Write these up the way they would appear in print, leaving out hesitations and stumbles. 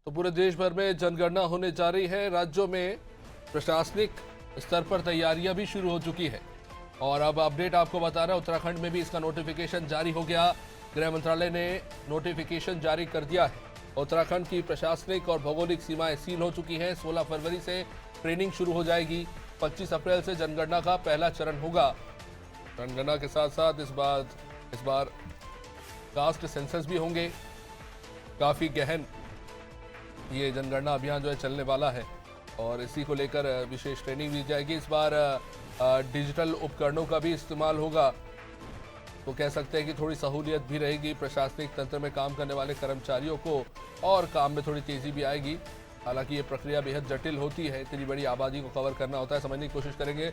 तो पूरे देश भर में जनगणना होने जा रही है। राज्यों में प्रशासनिक स्तर पर तैयारियां भी शुरू हो चुकी है और अब अपडेट आपको बता रहा है, उत्तराखंड में भी इसका नोटिफिकेशन जारी हो गया। गृह मंत्रालय ने नोटिफिकेशन जारी कर दिया है। उत्तराखंड की प्रशासनिक और भौगोलिक सीमाएं सील हो चुकी हैं। 16 फरवरी से ट्रेनिंग शुरू हो जाएगी। 25 अप्रैल से जनगणना का पहला चरण होगा। जनगणना के साथ साथ इस बार कास्ट सेंसस भी होंगे। काफी गहन ये जनगणना अभियान जो है चलने वाला है और इसी को लेकर विशेष ट्रेनिंग दी जाएगी। इस बार डिजिटल उपकरणों का भी इस्तेमाल होगा, तो कह सकते हैं कि थोड़ी सहूलियत भी रहेगी। प्रशासनिक तंत्र में काम करने वाले कर्मचारियों को और काम में थोड़ी तेजी भी आएगी। हालांकि ये प्रक्रिया बेहद जटिल होती है, इतनी बड़ी आबादी को कवर करना होता है। समझने की कोशिश करेंगे।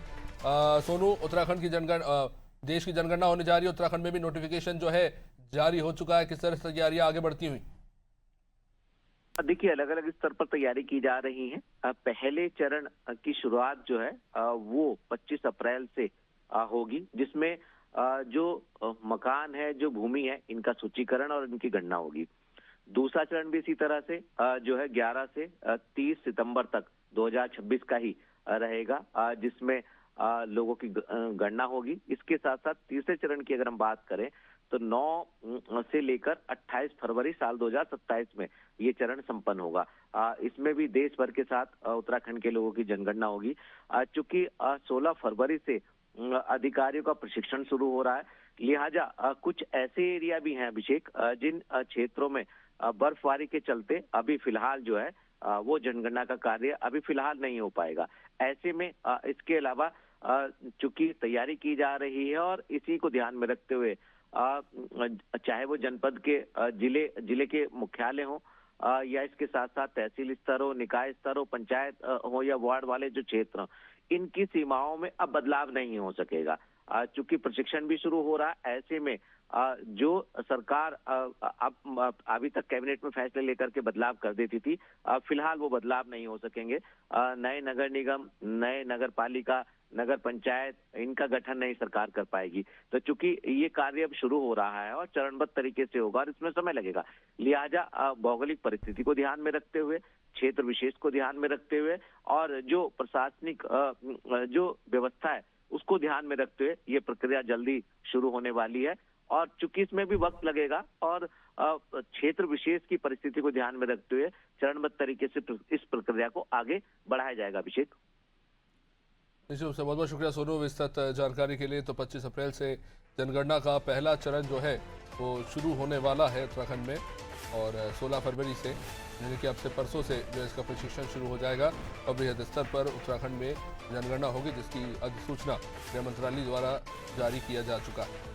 सोनू, उत्तराखंड की देश की जनगणना होने जा रही है, उत्तराखंड में भी नोटिफिकेशन जो है जारी हो चुका है। किस तरह से तैयारियां आगे बढ़ती हुई? देखिए, अलग अलग स्तर पर तैयारी की जा रही है। पहले चरण की शुरुआत जो है वो 25 अप्रैल से होगी, जिसमें जो मकान है, जो भूमि है, इनका सूचीकरण और इनकी गणना होगी। दूसरा चरण भी इसी तरह से जो है 11 से 30 सितंबर तक 2026 का ही रहेगा, जिसमें लोगों की गणना होगी। इसके साथ साथ तीसरे चरण की अगर हम बात करें तो 9 से लेकर 28 फरवरी साल 2027 में ये चरण संपन्न होगा। इसमें भी देश भर के साथ उत्तराखंड के लोगों की जनगणना होगी। चूंकि 16 फरवरी से अधिकारियों का प्रशिक्षण शुरू हो रहा है, लिहाजा कुछ ऐसे एरिया भी हैं अभिषेक, जिन क्षेत्रों में बर्फबारी के चलते अभी फिलहाल जो है वो जनगणना का कार्य अभी फिलहाल नहीं हो पाएगा। ऐसे में इसके अलावा चूंकि तैयारी की जा रही है और इसी को ध्यान में रखते हुए चाहे वो जनपद के जिले के मुख्यालय हो या इसके साथ साथ तहसील स्तर हो, निकाय स्तर हो, पंचायत हो या वार्ड वाले जो क्षेत्र हो, इनकी सीमाओं में अब बदलाव नहीं हो सकेगा। चूंकि प्रशिक्षण भी शुरू हो रहा है, ऐसे में जो सरकार अब अभी तक कैबिनेट में फैसले लेकर के बदलाव कर देती थी, फिलहाल वो बदलाव नहीं हो सकेंगे। नए नगर निगम, नए नगर पालिका, नगर पंचायत, इनका गठन नहीं सरकार कर पाएगी। तो चूंकि ये कार्य अब शुरू हो रहा है और चरणबद्ध तरीके से होगा और इसमें समय लगेगा, लिहाजा भौगोलिक परिस्थिति को ध्यान में रखते हुए, क्षेत्र विशेष को ध्यान में रखते हुए और जो प्रशासनिक जो व्यवस्था है उसको ध्यान में रखते हुए ये प्रक्रिया जल्दी शुरू होने वाली है। और चूंकि इसमें भी वक्त लगेगा और क्षेत्र विशेष की परिस्थिति को ध्यान में रखते हुए चरणबद्ध तरीके से इस प्रक्रिया को आगे बढ़ाया जाएगा। अभिषेक, निश्चित रूप से बहुत बहुत शुक्रिया सोनू विस्तृत जानकारी के लिए। तो 25 अप्रैल से जनगणना का पहला चरण जो है वो शुरू होने वाला है उत्तराखंड में और 16 फरवरी से यानी कि अब से परसों से जो इसका प्रशिक्षण शुरू हो जाएगा और बृहद स्तर पर उत्तराखंड में जनगणना होगी, जिसकी अधिसूचना गृह मंत्रालय द्वारा जारी किया जा चुका है।